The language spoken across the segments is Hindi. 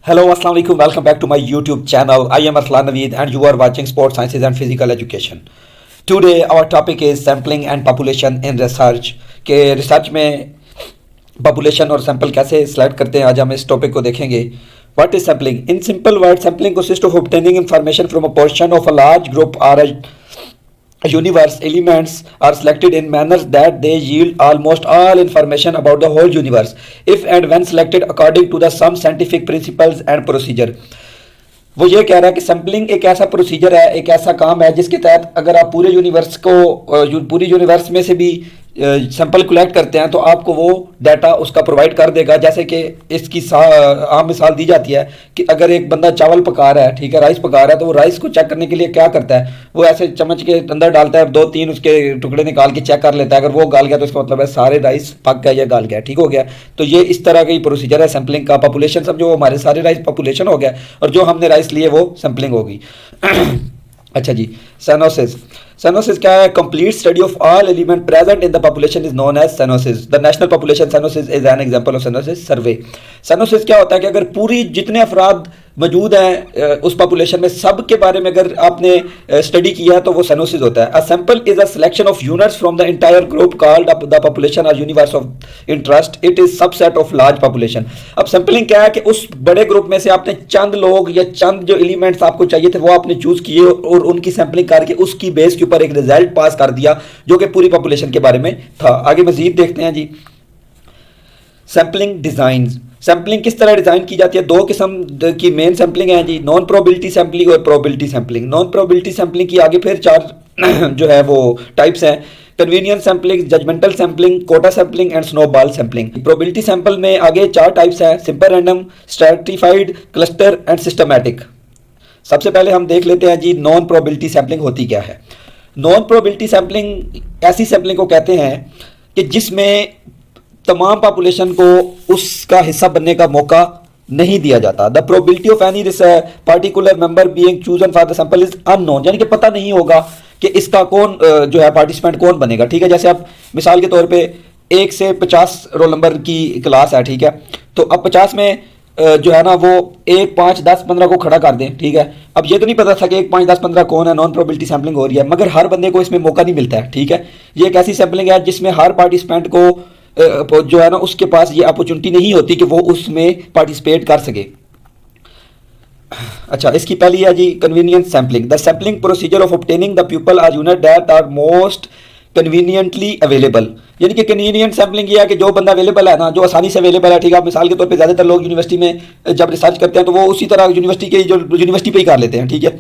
Hello, Assalamu alaikum. Welcome back to my YouTube channel. I am Arslan Naveed and you are watching Sports Sciences and Physical Education. Today our topic is sampling and population in research. के रिसर्च में पॉपुलेशन और सैंपल कैसे सिलेक्ट करते हैं, आज हम इस टॉपिक को देखेंगे. What is sampling? In simple words, sampling consists of obtaining information from a portion of a large group or a universe. Elements are selected in manner that they yield almost all information about the whole universe if and when selected according to the some scientific principles and procedure. वो ये कह रहा है कि सैम्पलिंग एक ऐसा प्रोसीजर है, एक ऐसा काम है जिसके तहत अगर आप पूरे यूनिवर्स को पूरी यूनिवर्स में से भी सैंपल कलेक्ट करते हैं तो आपको वो डाटा उसका प्रोवाइड कर देगा. जैसे कि इसकी आम मिसाल दी जाती है कि अगर एक बंदा चावल पका रहा है, ठीक है, राइस पका रहा है, तो वो राइस को चेक करने के लिए क्या करता है, वो ऐसे चम्मच के अंदर डालता है, 2-3 उसके टुकड़े निकाल के चेक कर लेता है. अगर वो गाल गया तो इसका मतलब है सारे राइस पक गया या गाल गया, ठीक हो गया. तो ये इस तरह का ही प्रोसीजर है सैम्पलिंग का. पॉपुलेशन समझो हमारे सारे राइस पॉपुलेशन हो गया और जो हमने राइस लिए वो सैम्पलिंग होगी. अच्छा जी, सेनोसिस. सेनोसिस क्या है? Complete study of all element present in the population is known as census. The national population census is an example of census survey. Census क्या होता है कि अगर पूरी जितने अफराद मौजूद हैं उस पॉपुलेशन में सब के बारे में अगर आपने स्टडी किया है तो वो सेनोसिस होता है. A sample is a selection of units from the entire group called the population और universe of interest. It is subset of large population. अब सैंपलिंग क्या है कि उस बड़े ग्रुप में से आपने चंद लोग या चंद जो एलिमेंट्स आपको चाहिए थे वो आपने चूज किए और उनकी सैंपलिंग करके उसकी बेस के ऊपर एक रिजल्ट पास कर दिया जो कि पूरी पॉपुलेशन के बारे में था. आगे मजीद देखते हैं जी. Sampling design. सैंपलिंग किस तरह डिजाइन की जाती है? दो किस्म की मेन सैंपलिंग है जी, नॉन प्रोबेबिलिटी सैंपलिंग और probability sampling. Non probability sampling की आगे फिर 4 जो है वो टाइप्स हैं. Convenience sampling, judgmental sampling, quota sampling and snowball sampling. Probability sample में आगे 4 टाइप्स हैं, simple random, stratified, cluster and systematic. सबसे पहले हम देख लेते हैं जी नॉन प्रोबेबिलिटी सैंपलिंग होती क्या है. नॉन प्रोबेबिलिटी सैंपलिंग ऐसी सैंपलिंग को कहते हैं कि जिसमें तमाम पॉपुलेशन को उसका हिस्सा बनने का मौका नहीं दिया जाता. The probability of any particular member being chosen for the sample is unknown. यानी कि पता नहीं होगा कि इसका कौन जो है पार्टिसिपेंट कौन बनेगा. ठीक है, जैसे आप मिसाल के तौर पे 1 से 50 रोल नंबर की क्लास है, ठीक है, तो अब 50 में जो है ना वो 1, 5, 10, 15 को खड़ा कर दें. ठीक है, अब ये तो नहीं पता था कि 1, 5, 10, 15 कौन है. नॉन प्रोबेबिलिटी सैंपलिंग हो रही है मगर हर बंदे को इसमें मौका नहीं मिलता है. ठीक है, ये एक ऐसी सैंपलिंग है जिसमें हर पार्टिसिपेंट को जो है ना उसके पास ये अपॉर्चुनिटी नहीं होती कि वो उसमें पार्टिसिपेट कर सके. अच्छा, इसकी पहली है जी convenience sampling. The sampling procedure of obtaining the people or unit that are most conveniently available. यानी कि कन्वीनियंट सैंपलिंग ये है कि जो बंदा अवेलेबल है ना, जो आसानी से अवेलेबल है. ठीक है, मिसाल के तौर पे ज़्यादातर लोग यूनिवर्सिटी में जब रिसर्च करते हैं तो वो उसी तरह यूनिवर्सिटी पे ही कर लेते हैं. ठीक है,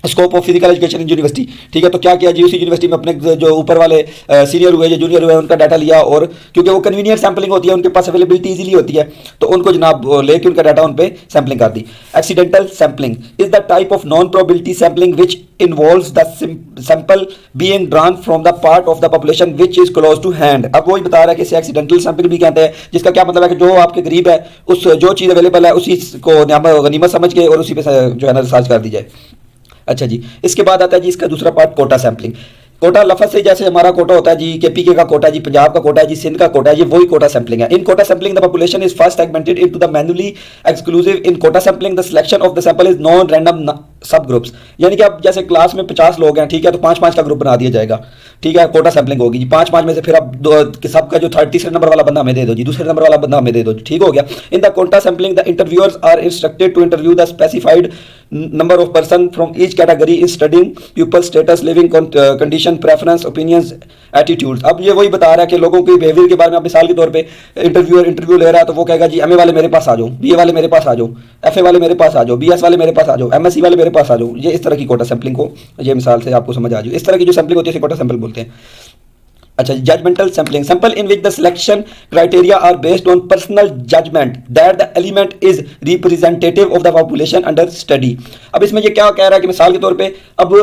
scope of physical education in university. ठीक है, तो क्या किया जी, उसी यूनिवर्सिटी में अपने जो ऊपर वाले सीनियर हुए या जूनियर हुए उनका डाटा लिया और क्योंकि वो कन्वीनियंट सैंपलिंग होती है, उनके पास अवेलेबिलिटी इजीली होती है, तो उनको जनाब लेके उनका डाटा उन पे सैंपलिंग कर दी. Accidental sampling is the type of non probability sampling which involves the sample being drawn from the part of the population which is close to hand. अब वही बता रहा है कि इसे एक्सीडेंटल सैंपलिंग भी कहते हैं, जिसका क्या मतलब है कि जो आपके करीब है उस जो चीज़ अवेलेबल है उसी को गनीमत समझ के और उसी पे जो है ना रिसर्च कर दी जाए. अच्छा जी, इसके बाद आता है जी इसका दूसरा पार्ट कोटा सैंपलिंग. कोटा लफ्ज़ से जैसे हमारा कोटा होता है जी, केपीके का कोटा जी, पंजाब का कोटा है जी, सिंध का कोटा है जी, वही कोटा सैंपलिंग है. In quota sampling the population is first segmented into the manually exclusive. In quota sampling the selection of the sample is non random subgroups. यानी कि अब जैसे क्लास में 50 लोग हैं, ठीक है, तो 5-5 का ग्रुप बना दिया जाएगा. ठीक है, कोटा सैंपलिंग होगी जी. 5-5 में से फिर अब सबका जो तीसरे नंबर वाला बंदा हमें दे दो जी, दूसरे नंबर वाला बंदा हमें दे दो. ठीक हो गया. In the quota sampling the interviewers are instructed to interview the specified number of person from each category in studying pupil status, living condition, preference, opinions, attitudes. अब ये वही बता रहा है कि लोगों के बिहेवियर के बारे में. आप मिसाल के तौर पे इंटरव्यू ले रहा है तो वो कहेगा जी एमए वाले मेरे पास आ जाओ, बीए वाले मेरे पास आ जाओ, एफए वाले मेरे पास आ जाओ, बीएस वाले मेरे पास आ जाओ, एमएससी वाले मेरे पास आ जाओ. ये इस तरह की कोटा सैंपलिंग को, ये मिसाल से आपको समझ आ जाए, इस तरह की जो सैंपलिंग होती है इसे कोटा सैंपल बोलते हैं. अच्छा, judgmental sampling. Sample in which the selection criteria are based on personal judgment that the element is representative of the population under study. अब इसमें ये क्या कह रहा है कि मिसाल के तौर पे अब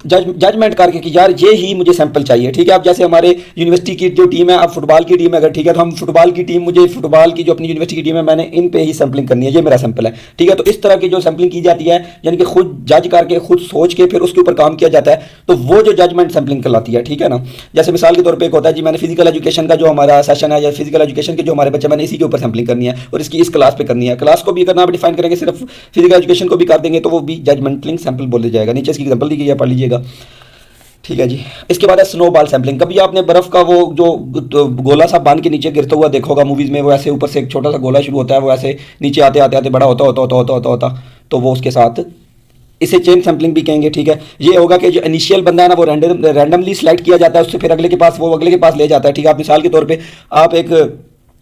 जजमेंट करके कि यार ये ही मुझे सैंपल चाहिए. ठीक है, अब जैसे हमारे यूनिवर्सिटी की जो टीम है, अब फुटबॉल की टीम है अगर, ठीक है, तो हम फुटबॉल की टीम, मुझे फुटबॉल की जो अपनी यूनिवर्सिटी की टीम है मैंने इन पे ही सैंपलिंग करनी है, ये मेरा सैंपल है. ठीक है, तो इस तरह की जो सैंपलिंग की जाती है यानी कि खुद जज करके खुद सोच के फिर उसके ऊपर काम किया जाता है, तो वो जो जजमेंट सैंपलिंग कहलाती है. ठीक है ना, जैसे मिसाल के तौर पे एक होता है जी मैंने फिजिकल एजुकेशन का जो हमारा सेशन है या फिजिकल एजुकेशन के जो हमारे बच्चे मैंने इसी के ऊपर सैम्पलिंग करनी है और इसकी इस क्लास पे करनी है। क्लास को भी अगर आप डिफाइन करेंगे सिर्फ फिजिकल एजुकेशन को भी कर देंगे तो वो भी जजमेंटलिंग सैंपल बोला जाएगा। नीचे इसकी एग्जांपल दी गई है, पढ़ लीजिएगा। ठीक है जी। इसके बाद है स्नोबॉल सैंपलिंग। कभी आपने बर्फ का वो जो गोला सा बांध के नीचे गिरता हुआ देखा होगा मूवीज में, वो ऐसे ऊपर से एक छोटा सा गोला शुरू होता है, वो ऐसे नीचे आते आते आते बड़ा होता, तो वो उसके साथ इसे चेन सैंपलिंग भी कहेंगे। ठीक है, ये होगा कि जो इनिशियल बंदा है ना वो रैंडमली सिलेक्ट किया जाता है, उससे फिर अगले के पास वो अगले के पास ले जाता है। ठीक है, आप मिसाल के तौर पे आप एक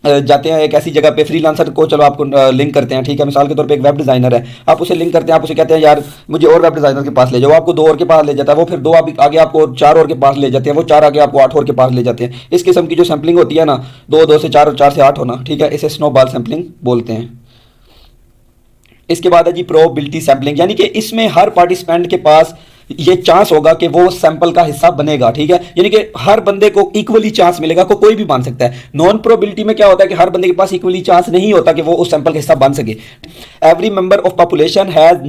जाते हैं एक ऐसी जगह पे, फ्रीलांसर को चलो आपको लिंक करते हैं। ठीक है, मिसाल के तौर पे एक वेब डिज़ाइनर है, आप उसे लिंक करते हैं, आप उसे कहते हैं यार मुझे और वेब डिज़ाइनर के पास ले जाओ, आपको 2 और के पास ले जाता है, वो फिर 2 आगे आपको 4 और के पास ले जाते हैं, वो 4 आगे आपको 8 और के पास ले जाते हैं। इस किस्म की जो सैंपलिंग होती है ना, 2 से 4 और 4 से 8 होना, ठीक है, इसे स्नोबॉल सैंपलिंग बोलते हैं। इसके बाद है जी प्रोबेबिलिटी सैंपलिंग, यानी कि इसमें हर पार्टिसिपेंट के पास ये चांस होगा कि वो सैंपल का हिस्सा बनेगा। ठीक है, यानी कि हर बंदे को इक्वली चांस मिलेगा, कोई भी बन सकता है। नॉन प्रोबेबिलिटी में क्या होता है कि हर बंदे के पास इक्वली चांस नहीं होता कि वो उस सैंपल का हिस्सा बन सके। Every member of population has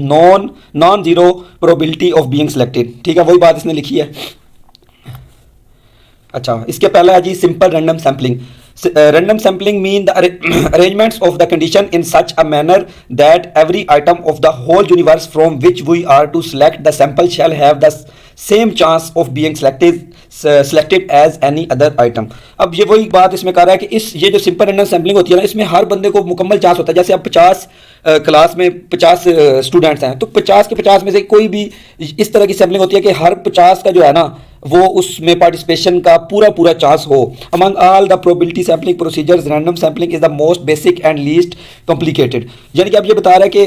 non zero probability of being selected. ठीक है, वही बात इसने लिखी है। अच्छा, इसके पहला है जी simple random sampling. Random sampling mean the arrangements of the condition in such a manner that every item of the whole universe from which we are to select the sample shall have the same chance of being selected as any other item। अब ये वही बात इसमें कह रहा है कि ये जो सिंपल रैंडम सैम्पलिंग होती है ना, इसमें हर बंदे को मुकम्मल चांस होता है। जैसे अब 50 क्लास में 50 स्टूडेंट्स हैं, तो 50 के 50 में से कोई भी इस तरह की सैम्पलिंग होती है कि हर 50 का जो है ना वो उसमें पार्टिसिपेशन का पूरा चांस हो। Among all the probability sampling procedures random sampling is the most basic and least complicated. यानी कि अब ये बता रहा है कि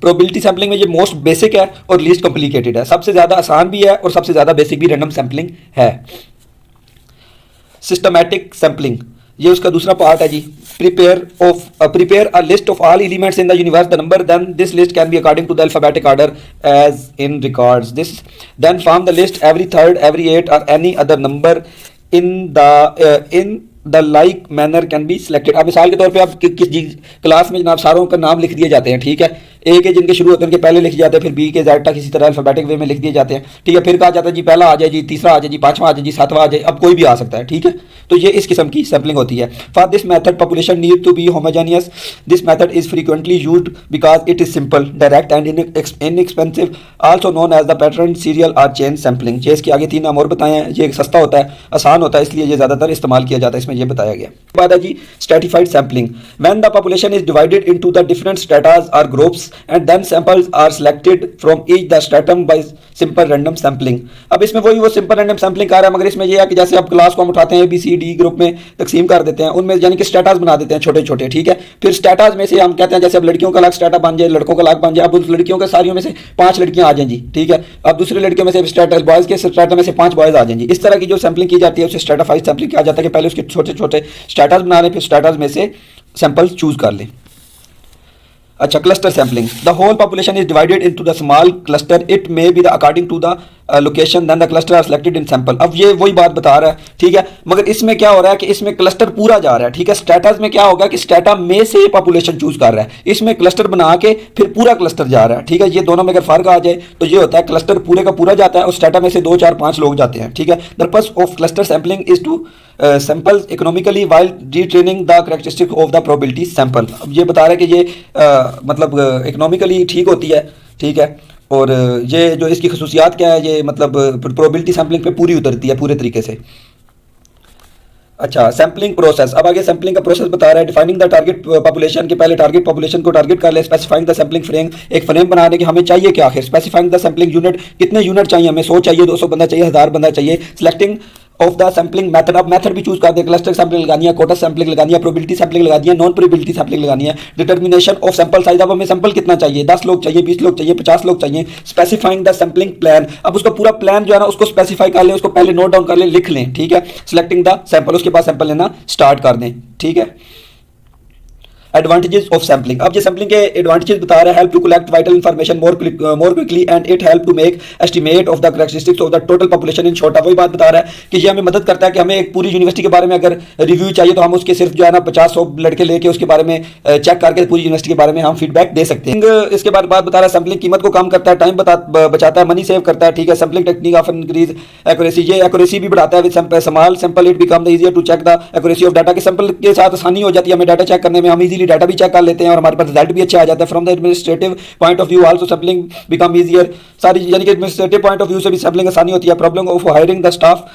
प्रोबेबिलिटी सैम्पलिंग में ये मोस्ट बेसिक है और लीस्ट कॉम्प्लिकेटेड है, सबसे ज़्यादा आसान भी है और सबसे ज़्यादा बेसिक भी रैंडम सैम्पलिंग है। सिस्टमैटिक सैम्पलिंग, ये उसका दूसरा पार्ट है जी। Prepare a list of all elements in the universe, the number then this list can be according to the alphabetic order as in records this, then form the list every third every 8 और any other number in the like manner can be selected. अब मिसाल के तौर पे आप किस क्लास में जनाब सारों का नाम लिख दिए जाते हैं। ठीक है, ए के जिनके शुरू होते हैं उनके पहले लिख जाते हैं, फिर बी के जेड तक इसी तरह अल्फाबेटिक वे में लिख दिए जाते हैं। ठीक है, फिर कहा जाता है जी पहला आ जाए जी, तीसरा आ जाए जी, 5वां आ जाए जी, 7वां आ जाए, अब कोई भी आ सकता है। ठीक है, तो ये इस किस्म की सैम्पलिंग होती है। For this method population need to be homogeneous. This method is frequently used because it is simple, direct and inexpensive, also known as the pattern serial और चेन सैम्पलिंग। ये इसके आगे 3 नाम और बताए हैं। ये सस्ता होता है, आसान होता है, इसलिए ये ज़्यादातर इस्तेमाल किया जाता है, इसमें ये बताया गया। बाद है जी stratified sampling. When the population is divided into the different stratas और groups and then samples are selected from each the stratum by simple random sampling. अब इसमें वही वो सिंपल रैंडम सैम्पलिंग कर रहा है, मगर इसमें यह है कि जैसे आप क्लास को हम उठाते हैं ABCD ग्रुप में तकसीम कर देते हैं, उनमें यानी कि स्टेटस बना देते हैं छोटे छोटे। ठीक है, फिर स्टेटस में से हम कहते हैं जैसे अब लड़कियों का अलग स्टेटस बन जाए, लड़कों का अलग बन जाए। अब उस लड़कियों के सारियों में से 5 लड़कियां आ जाएं जी। ठीक है, अब दूसरी लड़कियों में से स्टेटस बॉयज़ के स्टेटस में से 5 बॉयज़ आ जाएं जी। इस तरह की जो सैम्पलिंग की जाती है उसे स्ट्रेटिफाइड सैम्पलिंग कहा जाता है कि पहले उसके छोटे छोटे स्टेटस बना लें, फिर स्टेटस में से सैंपल चूज कर लें। अच्छा, cluster sampling. The whole population is divided into the small cluster, it may be the according to the location, then the cluster are selected in sample. अब ये वही बात बता रहा है। ठीक है, मगर इसमें क्या हो रहा है कि इसमें क्लस्टर पूरा जा रहा है। ठीक है, स्टेटस में क्या होगा कि स्टेटा में से पॉपुलेशन चूज कर रहा है, इसमें क्लस्टर बना के फिर पूरा क्लस्टर जा रहा है। ठीक है, ये दोनों में अगर फर्क आ जाए तो ये होता है क्लस्टर पूरे का पूरा जाता है और स्टेटा में से 2 4 5 लोग जाते हैं। ठीक है, the purpose of cluster sampling is to sample economically while retraining the characteristic of the probability sample. अब ये बता रहा है कि ये मतलब इकोनॉमिकली ठीक होती है। ठीक है, और ये जो इसकी खसूसियात क्या है, ये मतलब प्रोबेबिलिटी सैम्पलिंग पे पूरी उतरती है पूरे तरीके से। अच्छा, सैम्पलिंग प्रोसेस। अब आगे सैम्पलिंग का प्रोसेस बता रहा है। डिफाइनिंग द टारगेट पॉपुलेशन के पहले टारगेट पॉपुलेशन को टारगेट कर ले। स्पेसिफाइंग द सैम्पलिंग फ्रेम, एक फ्रेम बनाने के हमें चाहिए क्या आखिर। स्पेसिफाइंग द सैम्पलिंग यूनिट, कितने यूनिट चाहिए हमें, 100 चाहिए, 200 बंदा चाहिए, 1000 बंदा चाहिए। Selecting of the sampling method, अब मेथड भी चूज कर दे, क्लस्टर सैम्पलिंग लगानी है, कोटा सैम्पलिंग लगानी है, प्रोबेबिलिटी सैम्पलिंग लगानी है, नॉन प्रोबेबिलिटी सैम्पलिंग लगानी है। डिटर्मिनेशन ऑफ सैंपल साइज, अब हमें सैंपल कितना चाहिए, 10 लोग चाहिए, 20 लोग चाहिए, 50 लोग चाहिए। स्पेसिफाइंग द सैम्पलिंग प्लान, अब उसका पूरा प्लान जो है ना उसको स्पेसिफाई कर लें, उसको पहले नोट डाउन कर लें, लिख लें। ठीक है, सिलेक्टिंग द सैंपल, उसके बाद सैंपल लेना स्टार्ट कर दें। ठीक है, एडवांटेजेस ऑफ सैम्पलिंग। अब ये सैम्पलिंग के एडवांटेजेस बता रहा है, help to collect vital information more quickly and it help to make estimate of the characteristics of the total population in short. वही बात बता रहा है कि ये हमें मदद करता है कि हमें एक पूरी यूनिवर्सिटी के बारे में अगर रिव्यू चाहिए तो हम उसके सिर्फ जो है ना 50-100 लड़के लेके उसके बारे में चेक करके पूरी यूनिवर्सिटी के बारे में हम फीडबैक दे सकते हैं। इसके बाद बात बता रहा है सैम्पलिंग कीमत को कम करता है, टाइम बचाता है, मनी सेव करता है, ठीक है। Sampling technique of increase accuracy, ये एक्यूरेसी भी बढ़ाता है। With small sample it become easier to check the accuracy of data, के सैंपल के साथ आसानी हो जाती है हमें डाटा चेक करने में, हम इजीली डाटा भी चेक कर लेते हैं और हमारे पास रिजल्ट भी अच्छा आ जाता है। From the administrative point of view also sampling become easier, सारी यानी कि एडमिनिस्ट्रेटिव पॉइंट ऑफ व्यू से भी सैम्पलिंग आसानी होती है। Problem of hiring the staff,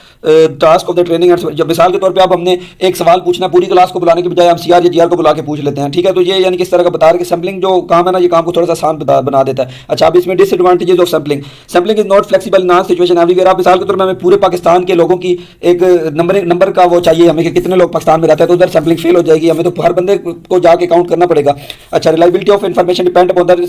task of the training, जब मिसाल के तौर पे अब हमने एक सवाल पूछना पूरी क्लास को बुलाने के बजाय हम सीआर या जीआर को बुला के पूछ लेते हैं, ठीक है। तो ये यानी कि इस तरह का बता रहे कि सैम्पलिंग जो काम है ना, ये काम को थोड़ा सा आसान बना देता है। अच्छा, अब इसमें disadvantages of sampling. Sampling is not flexible in situation everywhere. आप मिसाल के तौर पर हमें पूरे पाकिस्तान के लोगों की एक नंबर का वो चाहिए हमें कि कितने लोग पाकिस्तान में रहते हैं, तो उधर सैम्पलिंग फेल हो जाएगी, हमें तो हर बंदे को जाके काउंट करना पड़ेगा। अच्छा, reliability of information depend upon the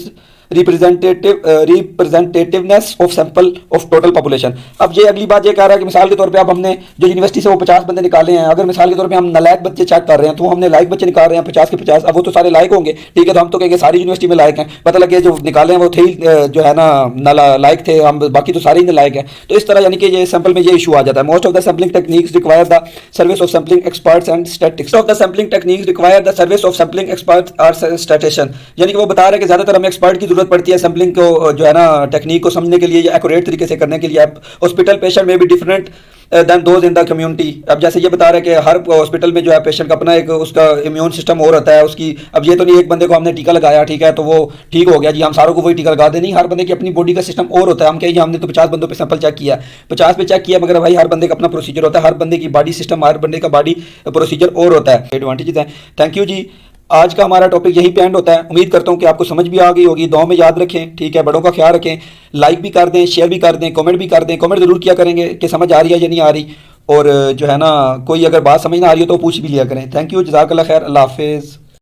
representativeness of sample of total population. अब ये अगली बात ये कह रहा है कि मिसाल के तौर पे अब हमने जो यूनिवर्सिटी से वो 50 बंदे निकाले हैं, अगर मिसाल के तौर पे हम नालायक बच्चे चेक कर रहे हैं तो हमने लायक बच्चे निकाल रहे हैं 50 के 50, अब वो तो सारे लायक होंगे, ठीक है। तो हम तो कहेंगे सारी यूनिवर्सिटी में लायक हैं, पता लगे जो निकाले हैं वो थे जो है ना लायक थे, हम बाकी तो सारे ही लायक हैं। तो इस तरह यानी कि ये सैंपल में ये इशू आ जाता है। Most of the sampling techniques require the service of sampling experts and statistics of the sampling techniques require the service of sampling experts और स्टैटिस्टिशियन, यानी कि वो बता रहे हैं कि ज्यादातर हमें एक्सपर्ट की जरूरत पड़ती है सैंपलिंग को जो है ना टेक्निक को समझने के लिए या एक्यूरेट तरीके से करने के लिए। हॉस्पिटल पेशेंट में भी different than those in the community. अब जैसे ये बता रहे हैं कि हर हॉस्पिटल में जो है पेशेंट का अपना एक उसका इम्यून सिस्टम और होता है उसकी। अब ये तो नहीं एक बंदे को हमने टीका लगाया, ठीक है, तो वो ठीक हो गया जी, हम सारों को वही टीका लगा दे, नहीं, हर बंदे की अपनी बॉडी का सिस्टम और होता है। हम कहेंगे हमने तो 50 बंदों पे सैंपल चेक किया, 50 पे चेक किया, मगर भाई हर बंदे का अपना प्रोसीजर होता है, हर बंदे की बॉडी सिस्टम, हर बंदे का बॉडी प्रोसीजर और होता है। एडवांटेजेस हैं। थैंक यू जी, आज का हमारा टॉपिक यहीं पे एंड होता है। उम्मीद करता हूँ कि आपको समझ भी आ गई होगी। दुआ में याद रखें, ठीक है, बड़ों का ख्याल रखें, लाइक भी कर दें, शेयर भी कर दें, कमेंट भी कर दें। कमेंट जरूर किया करेंगे कि समझ आ रही है या नहीं आ रही, और जो है ना कोई अगर बात समझ ना आ रही हो तो पूछ भी लिया करें। थैंक यू, जज़ाकल्लाह खैर, अल्लाह हाफिज़।